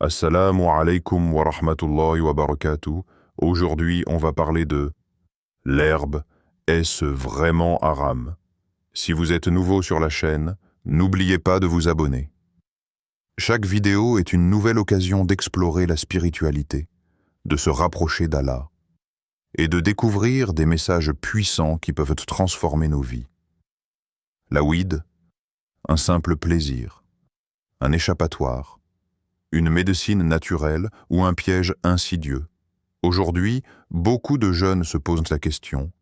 Assalamu alaikum wa rahmatullahi wa barakatuh. Aujourd'hui, on va parler de l'herbe. Est-ce vraiment haram? Si vous êtes nouveau sur la chaîne, n'oubliez pas de vous abonner. Chaque vidéo est une nouvelle occasion d'explorer la spiritualité, de se rapprocher d'Allah et de découvrir des messages puissants qui peuvent transformer nos vies. La weed, un simple plaisir, un échappatoire, une médecine naturelle ou un piège insidieux. Aujourd'hui, beaucoup de jeunes se posent la question,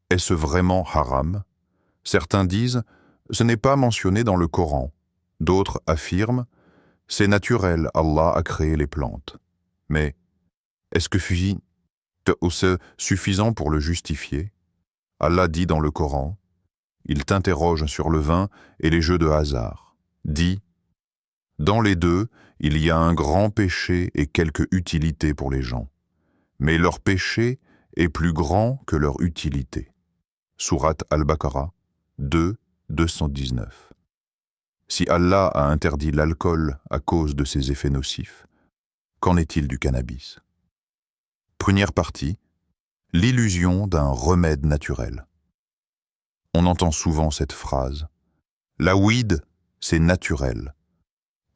est-ce vraiment haram? Certains disent, ce n'est pas mentionné dans le Coran. D'autres affirment, c'est naturel, Allah a créé les plantes. Mais est-ce que c'est suffisant pour le justifier? Allah dit dans le Coran, il t'interroge sur le vin et les jeux de hasard. Dit, dans les deux, il y a un grand péché et quelque utilité pour les gens. Mais leur péché est plus grand que leur utilité. Sourate Al-Baqarah 2, 219. Si Allah a interdit l'alcool à cause de ses effets nocifs, qu'en est-il du cannabis? Première partie, l'illusion d'un remède naturel. On entend souvent cette phrase, la weed, c'est naturel,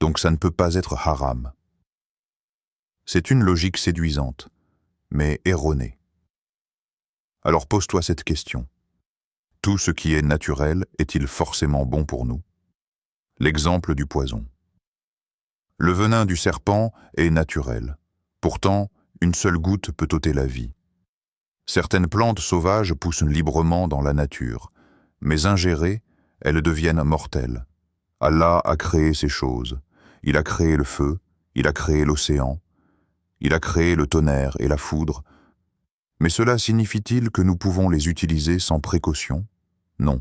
donc ça ne peut pas être haram. C'est une logique séduisante, mais erronée. Alors pose-toi cette question. Tout ce qui est naturel est-il forcément bon pour nous? L'exemple du poison. Le venin du serpent est naturel. Pourtant, une seule goutte peut ôter la vie. Certaines plantes sauvages poussent librement dans la nature, mais ingérées, elles deviennent mortelles. Allah a créé ces choses. Il a créé le feu, il a créé l'océan, il a créé le tonnerre et la foudre. Mais cela signifie-t-il que nous pouvons les utiliser sans précaution? Non.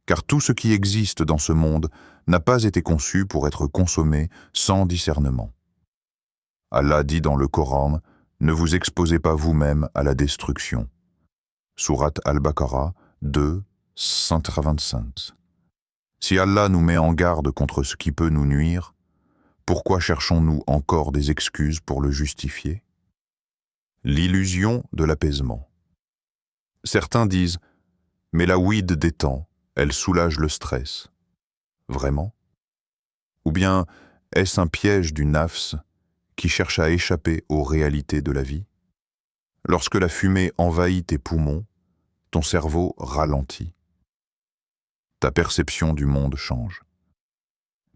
Car tout ce qui existe dans ce monde n'a pas été conçu pour être consommé sans discernement. Allah dit dans le Coran, ne vous exposez pas vous-même à la destruction. Sourate Al-Baqarah 2, 125. Si Allah nous met en garde contre ce qui peut nous nuire, pourquoi cherchons-nous encore des excuses pour le justifier? L'illusion de l'apaisement. Certains disent, mais la weed détend, elle soulage le stress. Vraiment? Ou bien est-ce un piège du nafs qui cherche à échapper aux réalités de la vie? Lorsque la fumée envahit tes poumons, ton cerveau ralentit. Ta perception du monde change.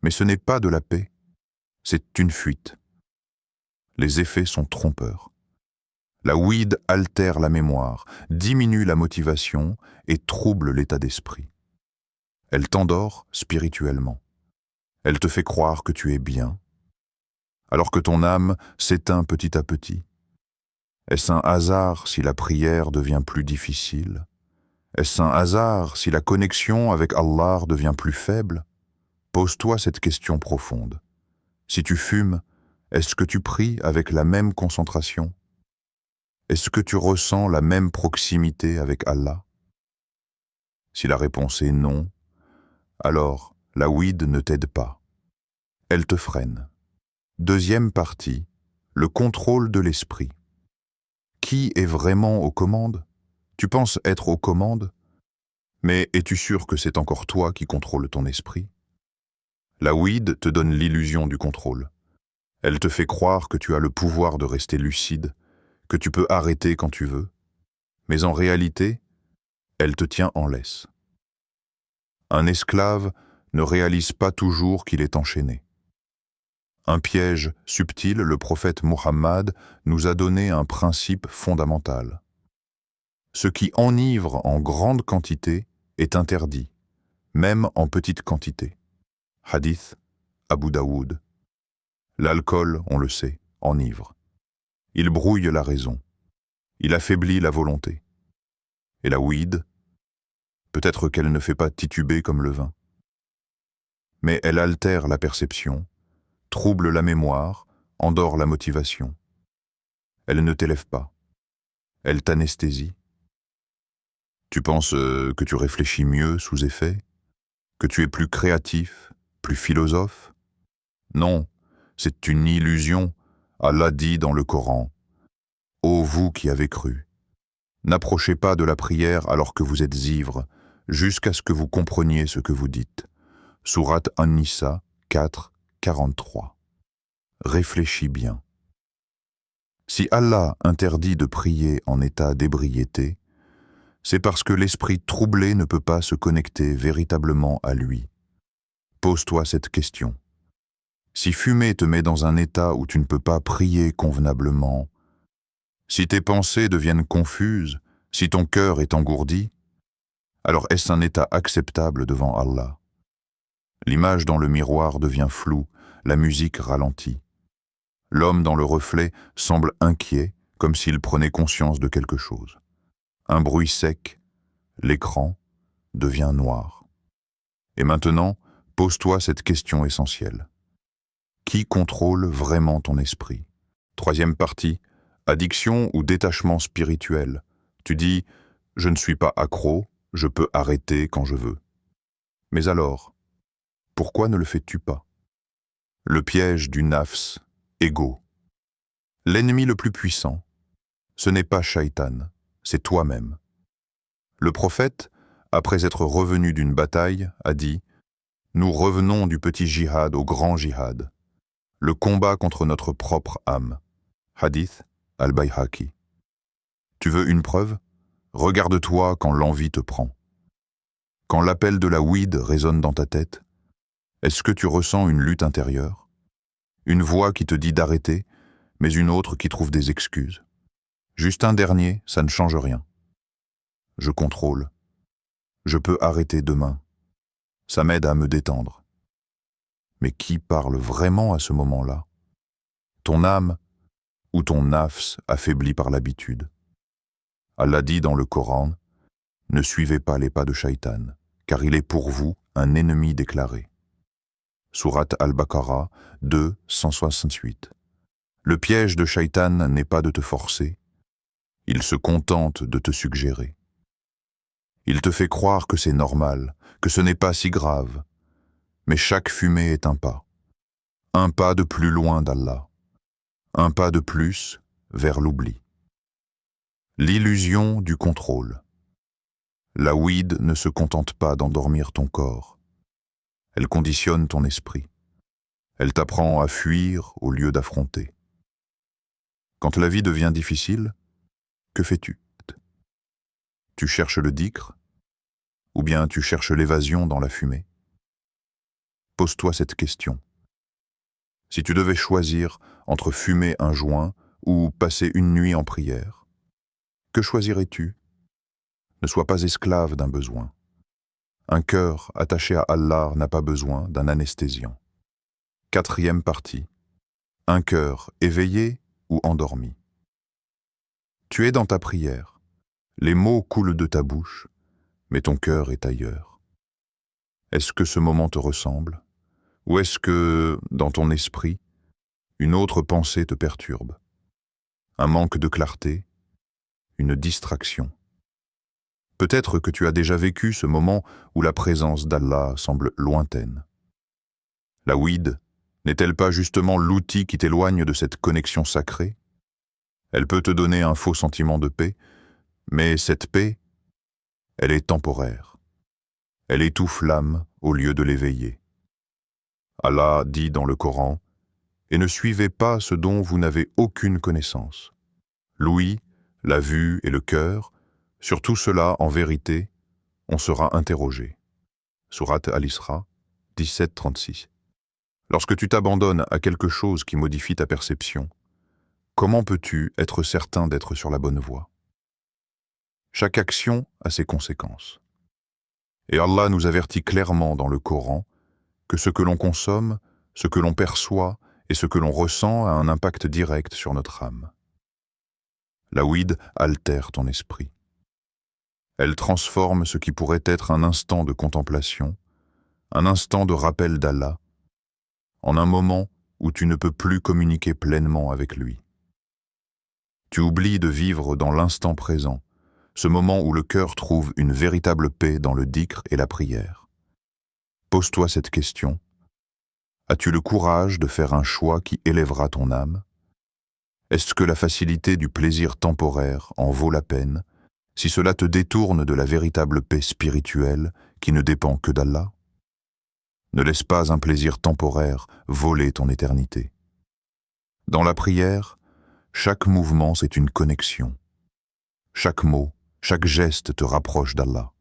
Mais ce n'est pas de la paix, c'est une fuite. Les effets sont trompeurs. La weed altère la mémoire, diminue la motivation et trouble l'état d'esprit. Elle t'endort spirituellement. Elle te fait croire que tu es bien, alors que ton âme s'éteint petit à petit. Est-ce un hasard si la prière devient plus difficile? Est-ce un hasard si la connexion avec Allah devient plus faible? Pose-toi cette question profonde. Si tu fumes, est-ce que tu pries avec la même concentration? Est-ce que tu ressens la même proximité avec Allah? Si la réponse est non, alors la weed ne t'aide pas. Elle te freine. Deuxième partie, le contrôle de l'esprit. Qui est vraiment aux commandes? Tu penses être aux commandes? Mais es-tu sûr que c'est encore toi qui contrôle ton esprit? La weed te donne l'illusion du contrôle. Elle te fait croire que tu as le pouvoir de rester lucide, que tu peux arrêter quand tu veux. Mais en réalité, elle te tient en laisse. Un esclave ne réalise pas toujours qu'il est enchaîné. Un piège subtil, le prophète Muhammad nous a donné un principe fondamental. Ce qui enivre en grande quantité est interdit, même en petite quantité. Hadith Abu Daoud. L'alcool, on le sait, enivre. Il brouille la raison. Il affaiblit la volonté. Et la weed, peut-être qu'elle ne fait pas tituber comme le vin. Mais elle altère la perception, trouble la mémoire, endort la motivation. Elle ne t'élève pas. Elle t'anesthésie. Tu penses que tu réfléchis mieux sous effet? Que tu es plus créatif, plus philosophe? Non, c'est une illusion. Allah dit dans le Coran, « Ô vous qui avez cru, n'approchez pas de la prière alors que vous êtes ivres, jusqu'à ce que vous compreniez ce que vous dites. » Sourate An-Nisa 4, 43. Réfléchis bien. Si Allah interdit de prier en état d'ébriété, c'est parce que l'esprit troublé ne peut pas se connecter véritablement à lui. Pose-toi cette question. Si fumer te met dans un état où tu ne peux pas prier convenablement, si tes pensées deviennent confuses, si ton cœur est engourdi, alors est-ce un état acceptable devant Allah? L'image dans le miroir devient floue, la musique ralentit. L'homme dans le reflet semble inquiet, comme s'il prenait conscience de quelque chose. Un bruit sec, l'écran devient noir. Et maintenant, pose-toi cette question essentielle. Qui contrôle vraiment ton esprit? Troisième partie, addiction ou détachement spirituel. Tu dis, je ne suis pas accro, je peux arrêter quand je veux. Mais alors, pourquoi ne le fais-tu pas? Le piège du nafs, ego. L'ennemi le plus puissant, ce n'est pas Shaitan, c'est toi-même. Le prophète, après être revenu d'une bataille, a dit « Nous revenons du petit jihad au grand jihad, le combat contre notre propre âme. » Hadith al-Bayhaqi. Tu veux une preuve? Regarde-toi quand l'envie te prend. Quand l'appel de la weed résonne dans ta tête, est-ce que tu ressens une lutte intérieure? Une voix qui te dit d'arrêter, mais une autre qui trouve des excuses. Juste un dernier, ça ne change rien. Je contrôle. Je peux arrêter demain. Ça m'aide à me détendre. Mais qui parle vraiment à ce moment-là? Ton âme ou ton nafs affaibli par l'habitude? Allah dit dans le Coran, « Ne suivez pas les pas de Shaitan, car il est pour vous un ennemi déclaré. » Sourate Al-Baqarah 2, 168. Le piège de Shaitan n'est pas de te forcer, il se contente de te suggérer. Il te fait croire que c'est normal, que ce n'est pas si grave, mais chaque fumée est un pas de plus loin d'Allah, un pas de plus vers l'oubli. L'illusion du contrôle. La weed ne se contente pas d'endormir ton corps, elle conditionne ton esprit, elle t'apprend à fuir au lieu d'affronter. Quand la vie devient difficile, que fais-tu? Tu cherches le dhikr, ou bien tu cherches l'évasion dans la fumée? Pose-toi cette question. Si tu devais choisir entre fumer un joint ou passer une nuit en prière, que choisirais-tu? Ne sois pas esclave d'un besoin. Un cœur attaché à Allah n'a pas besoin d'un anesthésiant. Quatrième partie. Un cœur éveillé ou endormi. Tu es dans ta prière. Les mots coulent de ta bouche, mais ton cœur est ailleurs. Est-ce que ce moment te ressemble? Ou est-ce que, dans ton esprit, une autre pensée te perturbe? Un manque de clarté? Une distraction? Peut-être que tu as déjà vécu ce moment où la présence d'Allah semble lointaine. La weed n'est-elle pas justement l'outil qui t'éloigne de cette connexion sacrée? Elle peut te donner un faux sentiment de paix, mais cette paix, elle est temporaire. Elle étouffe l'âme au lieu de l'éveiller. Allah dit dans le Coran, « Et ne suivez pas ce dont vous n'avez aucune connaissance. L'ouïe, la vue et le cœur, sur tout cela, en vérité, on sera interrogé. » Sourate Al-Isra 17-36. Lorsque tu t'abandonnes à quelque chose qui modifie ta perception, comment peux-tu être certain d'être sur la bonne voie? Chaque action a ses conséquences. Et Allah nous avertit clairement dans le Coran que ce que l'on consomme, ce que l'on perçoit et ce que l'on ressent a un impact direct sur notre âme. La weed altère ton esprit. Elle transforme ce qui pourrait être un instant de contemplation, un instant de rappel d'Allah, en un moment où tu ne peux plus communiquer pleinement avec lui. Tu oublies de vivre dans l'instant présent, ce moment où le cœur trouve une véritable paix dans le dhikr et la prière. Pose-toi cette question. As-tu le courage de faire un choix qui élèvera ton âme? Est-ce que la facilité du plaisir temporaire en vaut la peine si cela te détourne de la véritable paix spirituelle qui ne dépend que d'Allah? Ne laisse pas un plaisir temporaire voler ton éternité. Dans la prière, chaque mouvement c'est une connexion. Chaque mot, chaque geste te rapproche d'Allah.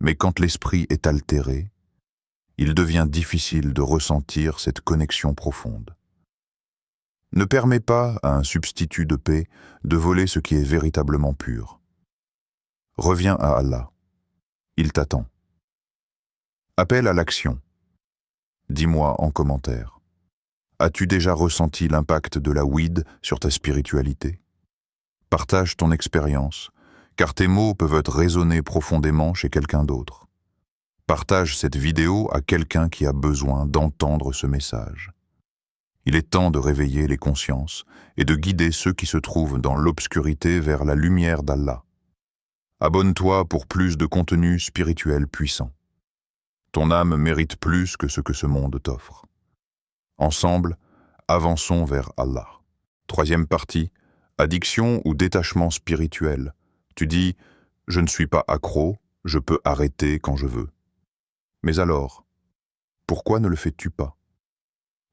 Mais quand l'esprit est altéré, il devient difficile de ressentir cette connexion profonde. Ne permets pas à un substitut de paix de voler ce qui est véritablement pur. Reviens à Allah. Il t'attend. Appel à l'action. Dis-moi en commentaire. As-tu déjà ressenti l'impact de la weed sur ta spiritualité? Partage ton expérience, car tes mots peuvent résonner profondément chez quelqu'un d'autre. Partage cette vidéo à quelqu'un qui a besoin d'entendre ce message. Il est temps de réveiller les consciences et de guider ceux qui se trouvent dans l'obscurité vers la lumière d'Allah. Abonne-toi pour plus de contenu spirituel puissant. Ton âme mérite plus que ce que ce monde t'offre. Ensemble, avançons vers Allah. Troisième partie, addiction ou détachement spirituel. Tu dis, je ne suis pas accro, je peux arrêter quand je veux. Mais alors, pourquoi ne le fais-tu pas?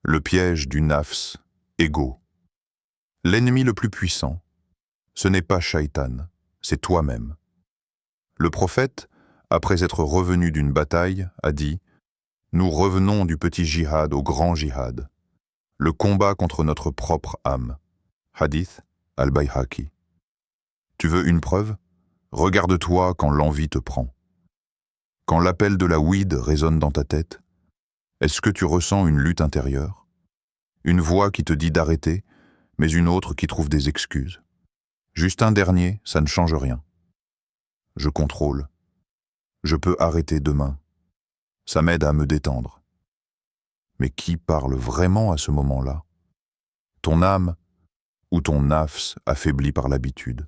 Le piège du nafs, ego. L'ennemi le plus puissant, ce n'est pas Shaitan, c'est toi-même. Le prophète, après être revenu d'une bataille, a dit « Nous revenons du petit jihad au grand jihad, le combat contre notre propre âme. » Hadith al-Bayhaqi. Tu veux une preuve? Regarde-toi quand l'envie te prend. Quand l'appel de la weed résonne dans ta tête, est-ce que tu ressens une lutte intérieure? Une voix qui te dit d'arrêter, mais une autre qui trouve des excuses. Juste un dernier, ça ne change rien. Je contrôle. Je peux arrêter demain. Ça m'aide à me détendre. Mais qui parle vraiment à ce moment-là? Ton âme ou ton nafs affaibli par l'habitude?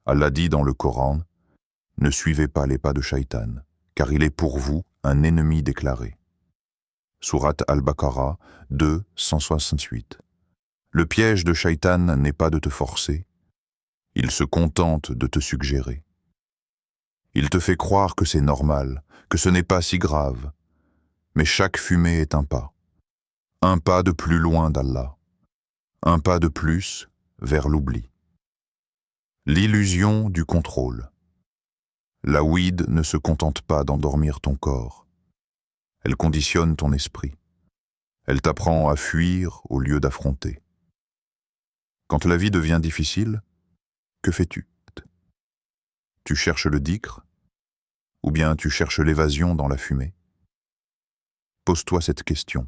Allah dit dans le Coran, « Ne suivez pas les pas de Shaitan, car il est pour vous un ennemi déclaré. » Sourate Al-Baqarah 2, 168. Le piège de Shaitan n'est pas de te forcer, il se contente de te suggérer. Il te fait croire que c'est normal, que ce n'est pas si grave, mais chaque fumée est un pas de plus loin d'Allah, un pas de plus vers l'oubli. L'illusion du contrôle. La weed ne se contente pas d'endormir ton corps. Elle conditionne ton esprit. Elle t'apprend à fuir au lieu d'affronter. Quand la vie devient difficile, que fais-tu? Tu cherches le dhikr, ou bien tu cherches l'évasion dans la fumée? Pose-toi cette question.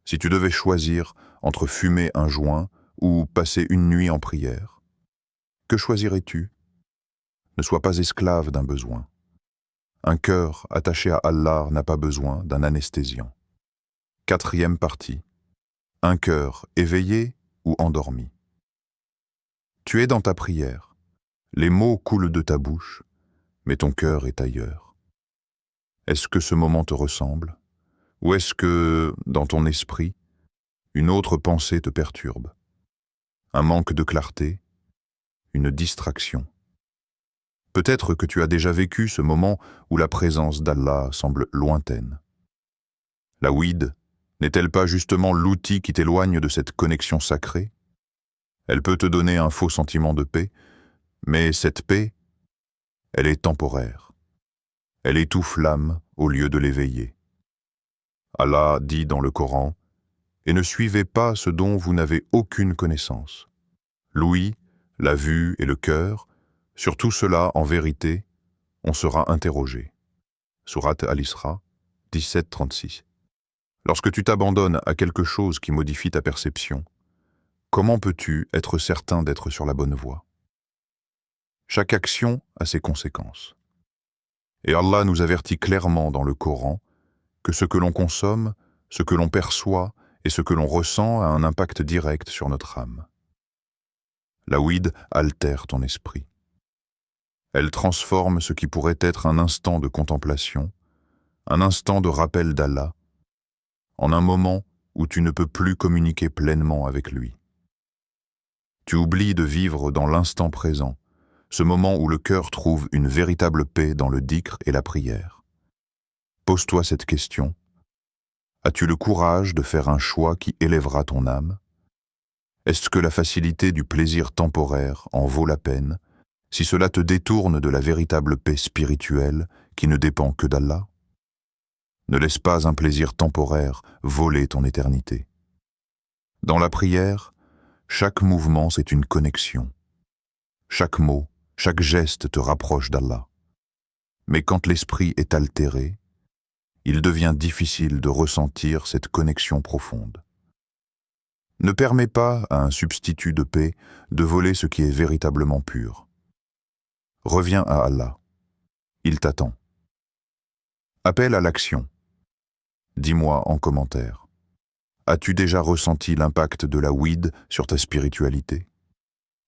Si tu devais choisir entre fumer un joint ou passer une nuit en prière, que choisirais-tu? Ne sois pas esclave d'un besoin. Un cœur attaché à Allah n'a pas besoin d'un anesthésiant. Quatrième partie. Un cœur éveillé ou endormi. Tu es dans ta prière. Les mots coulent de ta bouche, mais ton cœur est ailleurs. Est-ce que ce moment te ressemble? Ou est-ce que, dans ton esprit, une autre pensée te perturbe? Un manque de clarté? Une distraction? Peut-être que tu as déjà vécu ce moment où la présence d'Allah semble lointaine. La weed n'est-elle pas justement l'outil qui t'éloigne de cette connexion sacrée? Elle peut te donner un faux sentiment de paix, mais cette paix, elle est temporaire. Elle étouffe l'âme au lieu de l'éveiller. Allah dit dans le Coran, « Et ne suivez pas ce dont vous n'avez aucune connaissance. L'ouïe, la vue et le cœur, sur tout cela, en vérité, on sera interrogé. » Sourate Al-Isra 17-36. Lorsque tu t'abandonnes à quelque chose qui modifie ta perception, comment peux-tu être certain d'être sur la bonne voie? Chaque action a ses conséquences. Et Allah nous avertit clairement dans le Coran que ce que l'on consomme, ce que l'on perçoit et ce que l'on ressent a un impact direct sur notre âme. La weed altère ton esprit. Elle transforme ce qui pourrait être un instant de contemplation, un instant de rappel d'Allah, en un moment où tu ne peux plus communiquer pleinement avec lui. Tu oublies de vivre dans l'instant présent, ce moment où le cœur trouve une véritable paix dans le dhikr et la prière. Pose-toi cette question. As-tu le courage de faire un choix qui élèvera ton âme? Est-ce que la facilité du plaisir temporaire en vaut la peine, si cela te détourne de la véritable paix spirituelle qui ne dépend que d'Allah? Ne laisse pas un plaisir temporaire voler ton éternité. Dans la prière, chaque mouvement c'est une connexion. Chaque mot, chaque geste te rapproche d'Allah. Mais quand l'esprit est altéré, il devient difficile de ressentir cette connexion profonde. Ne permets pas à un substitut de paix de voler ce qui est véritablement pur. Reviens à Allah. Il t'attend. Appelle à l'action. Dis-moi en commentaire. As-tu déjà ressenti l'impact de la weed sur ta spiritualité?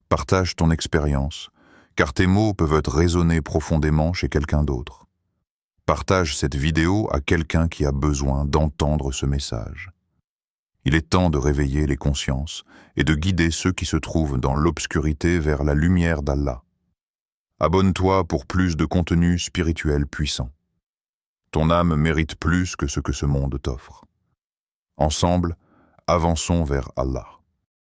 Partage ton expérience, car tes mots peuvent résonner profondément chez quelqu'un d'autre. Partage cette vidéo à quelqu'un qui a besoin d'entendre ce message. Il est temps de réveiller les consciences et de guider ceux qui se trouvent dans l'obscurité vers la lumière d'Allah. Abonne-toi pour plus de contenu spirituel puissant. Ton âme mérite plus que ce monde t'offre. Ensemble, avançons vers Allah.